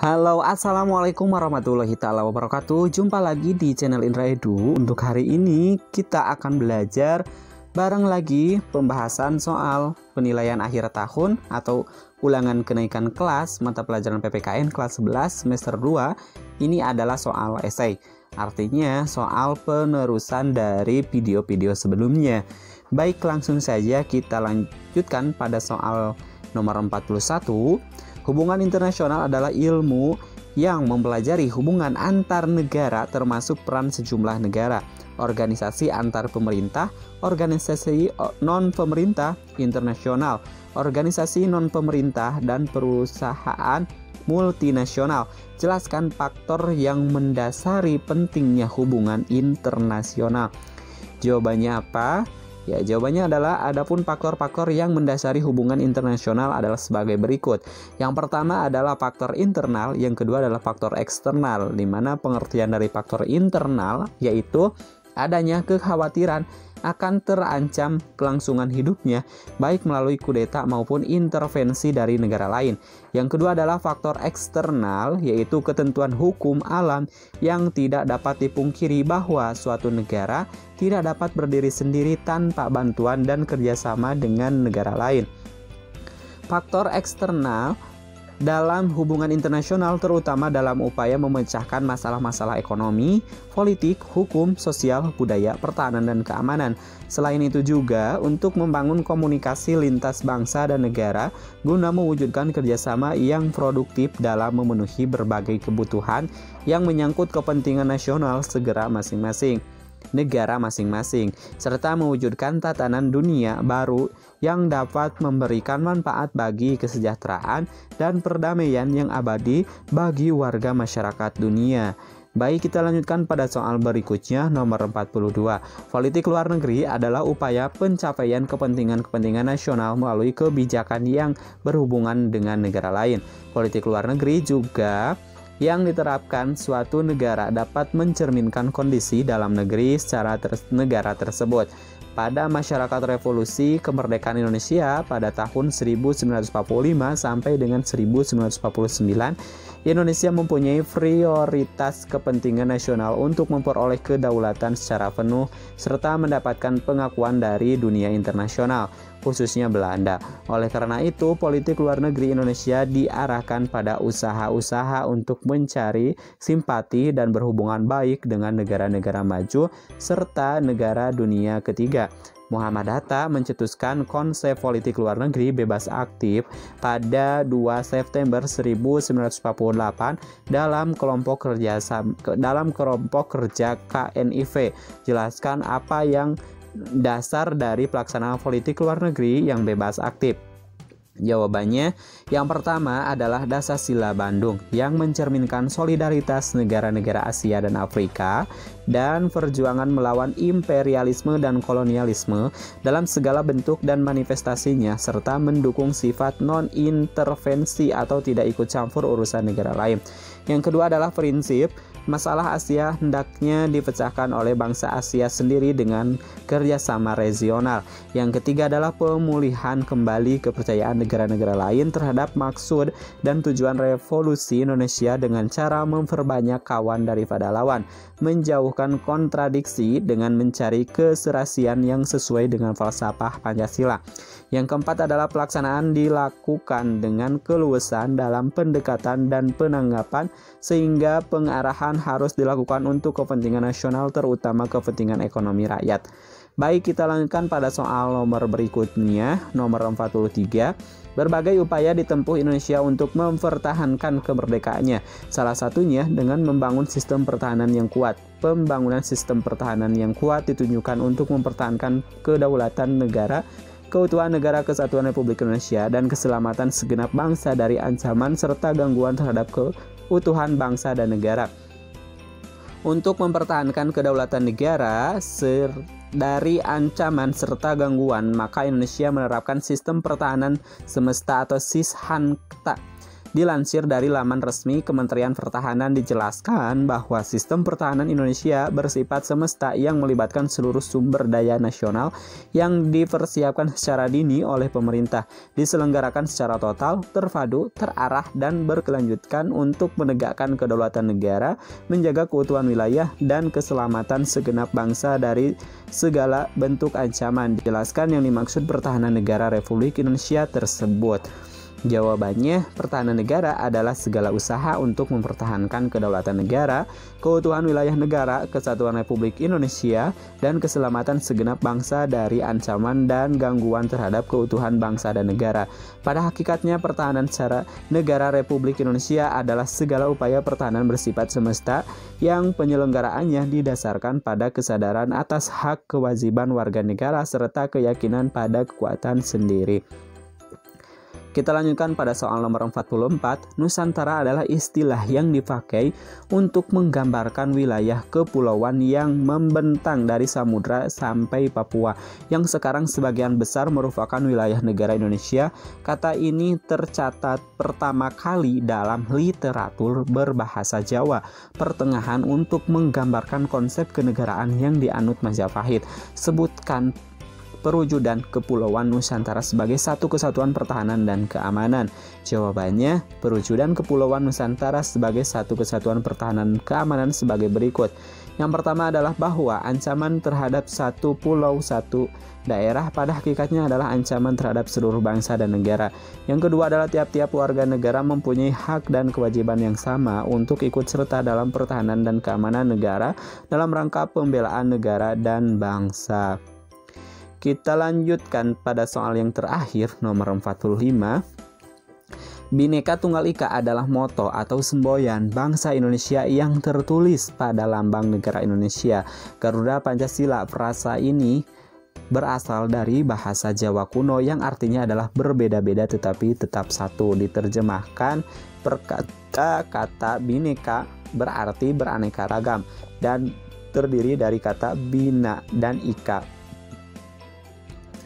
Halo, assalamualaikum warahmatullahi taala wabarakatuh. Jumpa lagi di channel Indra Edu. Untuk hari ini kita akan belajar bareng lagi pembahasan soal penilaian akhir tahun atau ulangan kenaikan kelas mata pelajaran PPKN kelas 11 semester 2. Ini adalah soal esai. Artinya soal penerusan dari video-video sebelumnya. Baik, langsung saja kita lanjutkan pada soal nomor 41. Hubungan internasional adalah ilmu yang mempelajari hubungan antar negara termasuk peran sejumlah negara, organisasi antar pemerintah, organisasi non-pemerintah internasional, organisasi non-pemerintah, dan perusahaan multinasional. Jelaskan faktor yang mendasari pentingnya hubungan internasional. Jawabannya apa? Ya, jawabannya adalah adapun faktor-faktor yang mendasari hubungan internasional adalah sebagai berikut. Yang pertama adalah faktor internal, yang kedua adalah faktor eksternal, di mana pengertian dari faktor internal yaitu adanya kekhawatiran akan terancam kelangsungan hidupnya, baik melalui kudeta maupun intervensi dari negara lain. Yang kedua adalah faktor eksternal, yaitu ketentuan hukum alam yang tidak dapat dipungkiri bahwa suatu negara tidak dapat berdiri sendiri tanpa bantuan dan kerjasama dengan negara lain. Faktor eksternal dalam hubungan internasional terutama dalam upaya memecahkan masalah-masalah ekonomi, politik, hukum, sosial, budaya, pertahanan, dan keamanan. Selain itu juga untuk membangun komunikasi lintas bangsa dan negara guna mewujudkan kerjasama yang produktif dalam memenuhi berbagai kebutuhan yang menyangkut kepentingan nasional negara masing-masing, serta mewujudkan tatanan dunia baru yang dapat memberikan manfaat bagi kesejahteraan dan perdamaian yang abadi bagi warga masyarakat dunia. Baik, kita lanjutkan pada soal berikutnya, nomor 42. Politik luar negeri adalah upaya pencapaian kepentingan-kepentingan nasional melalui kebijakan yang berhubungan dengan negara lain. Politik luar negeri juga yang diterapkan suatu negara dapat mencerminkan kondisi dalam negeri secara negara tersebut. Pada masyarakat revolusi kemerdekaan Indonesia pada tahun 1945 sampai dengan 1949, Indonesia mempunyai prioritas kepentingan nasional untuk memperoleh kedaulatan secara penuh serta mendapatkan pengakuan dari dunia internasional, khususnya Belanda. Oleh karena itu, politik luar negeri Indonesia diarahkan pada usaha-usaha untuk mencari simpati dan berhubungan baik dengan negara-negara maju serta negara dunia ketiga. Muhammad Hatta mencetuskan konsep politik luar negeri bebas aktif pada 2 September 1948 dalam kelompok kerja KNIV. Jelaskan apa yang dasar dari pelaksanaan politik luar negeri yang bebas aktif. Jawabannya, yang pertama adalah Dasar-Sila Bandung yang mencerminkan solidaritas negara-negara Asia dan Afrika dan perjuangan melawan imperialisme dan kolonialisme dalam segala bentuk dan manifestasinya serta mendukung sifat non-intervensi atau tidak ikut campur urusan negara lain. Yang kedua adalah prinsip masalah Asia hendaknya dipecahkan oleh bangsa Asia sendiri dengan kerjasama regional. Yang ketiga adalah pemulihan kembali kepercayaan negara-negara lain terhadap maksud dan tujuan revolusi Indonesia dengan cara memperbanyak kawan daripada lawan, menjauhkan kontradiksi dengan mencari keserasian yang sesuai dengan falsafah Pancasila. Yang keempat adalah pelaksanaan dilakukan dengan keluasan dalam pendekatan dan penanggapan sehingga pengarahan harus dilakukan untuk kepentingan nasional terutama kepentingan ekonomi rakyat. Baik, kita lanjutkan pada soal nomor berikutnya, nomor 43. Berbagai upaya ditempuh Indonesia untuk mempertahankan kemerdekaannya. Salah satunya dengan membangun sistem pertahanan yang kuat. Pembangunan sistem pertahanan yang kuat ditunjukkan untuk mempertahankan kedaulatan negara, keutuhan negara kesatuan Republik Indonesia, dan keselamatan segenap bangsa dari ancaman serta gangguan terhadap keutuhan bangsa dan negara. Untuk mempertahankan kedaulatan negara dari ancaman serta gangguan, maka Indonesia menerapkan sistem pertahanan semesta atau SISHANKTA Dilansir dari laman resmi Kementerian Pertahanan dijelaskan bahwa sistem pertahanan Indonesia bersifat semesta yang melibatkan seluruh sumber daya nasional yang dipersiapkan secara dini oleh pemerintah, diselenggarakan secara total, terpadu, terarah, dan berkelanjutan untuk menegakkan kedaulatan negara, menjaga keutuhan wilayah, dan keselamatan segenap bangsa dari segala bentuk ancaman. Dijelaskan yang dimaksud pertahanan negara Republik Indonesia tersebut. Jawabannya, pertahanan negara adalah segala usaha untuk mempertahankan kedaulatan negara, keutuhan wilayah negara, kesatuan Republik Indonesia, dan keselamatan segenap bangsa dari ancaman dan gangguan terhadap keutuhan bangsa dan negara. Pada hakikatnya, pertahanan secara negara Republik Indonesia adalah segala upaya pertahanan bersifat semesta yang penyelenggaraannya didasarkan pada kesadaran atas hak kewajiban warga negara serta keyakinan pada kekuatan sendiri. Kita lanjutkan pada soal nomor 44. Nusantara adalah istilah yang dipakai untuk menggambarkan wilayah kepulauan yang membentang dari samudra sampai Papua, yang sekarang sebagian besar merupakan wilayah negara Indonesia. Kata ini tercatat pertama kali dalam literatur berbahasa Jawa pertengahan untuk menggambarkan konsep kenegaraan yang dianut Majapahit. Sebutkan perwujudan Kepulauan Nusantara sebagai satu kesatuan pertahanan dan keamanan. Jawabannya, perwujudan Kepulauan Nusantara sebagai satu kesatuan pertahanan dan keamanan sebagai berikut. Yang pertama adalah bahwa ancaman terhadap satu pulau, satu daerah pada hakikatnya adalah ancaman terhadap seluruh bangsa dan negara. Yang kedua adalah tiap-tiap warga negara mempunyai hak dan kewajiban yang sama untuk ikut serta dalam pertahanan dan keamanan negara dalam rangka pembelaan negara dan bangsa. Kita lanjutkan pada soal yang terakhir, nomor 45. Bhinneka Tunggal Ika adalah moto atau semboyan bangsa Indonesia yang tertulis pada lambang negara Indonesia. Garuda Pancasila. Frasa ini berasal dari bahasa Jawa kuno yang artinya adalah berbeda-beda tetapi tetap satu. Diterjemahkan kata bhinneka berarti beraneka ragam dan terdiri dari kata bina dan ika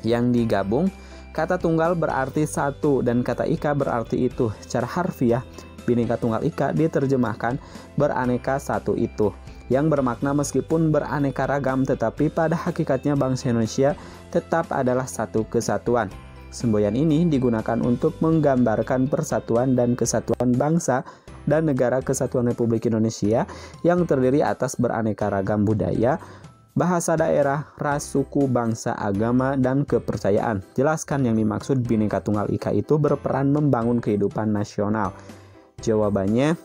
yang digabung. Kata tunggal berarti satu dan kata ika berarti itu. Secara harfiah, Bhinneka Tunggal Ika diterjemahkan beraneka satu itu, yang bermakna meskipun beraneka ragam tetapi pada hakikatnya bangsa Indonesia tetap adalah satu kesatuan. Semboyan ini digunakan untuk menggambarkan persatuan dan kesatuan bangsa dan negara Kesatuan Republik Indonesia yang terdiri atas beraneka ragam budaya, bahasa daerah, ras, suku, bangsa, agama, dan kepercayaan. Jelaskan yang dimaksud Bhinneka Tunggal Ika itu berperan membangun kehidupan nasional. Jawabannya,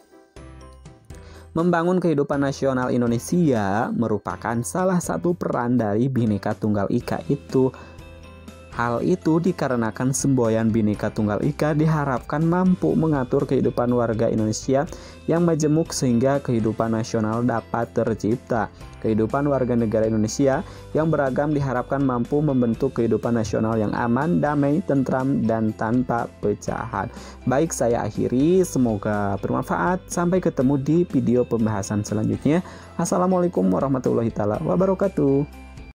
membangun kehidupan nasional Indonesia merupakan salah satu peran dari Bhinneka Tunggal Ika itu. Hal itu dikarenakan semboyan Bhinneka Tunggal Ika diharapkan mampu mengatur kehidupan warga Indonesia yang majemuk sehingga kehidupan nasional dapat tercipta. Kehidupan warga negara Indonesia yang beragam diharapkan mampu membentuk kehidupan nasional yang aman, damai, tentram, dan tanpa pecahan. Baik, saya akhiri. Semoga bermanfaat. Sampai ketemu di video pembahasan selanjutnya. Assalamualaikum warahmatullahi wabarakatuh.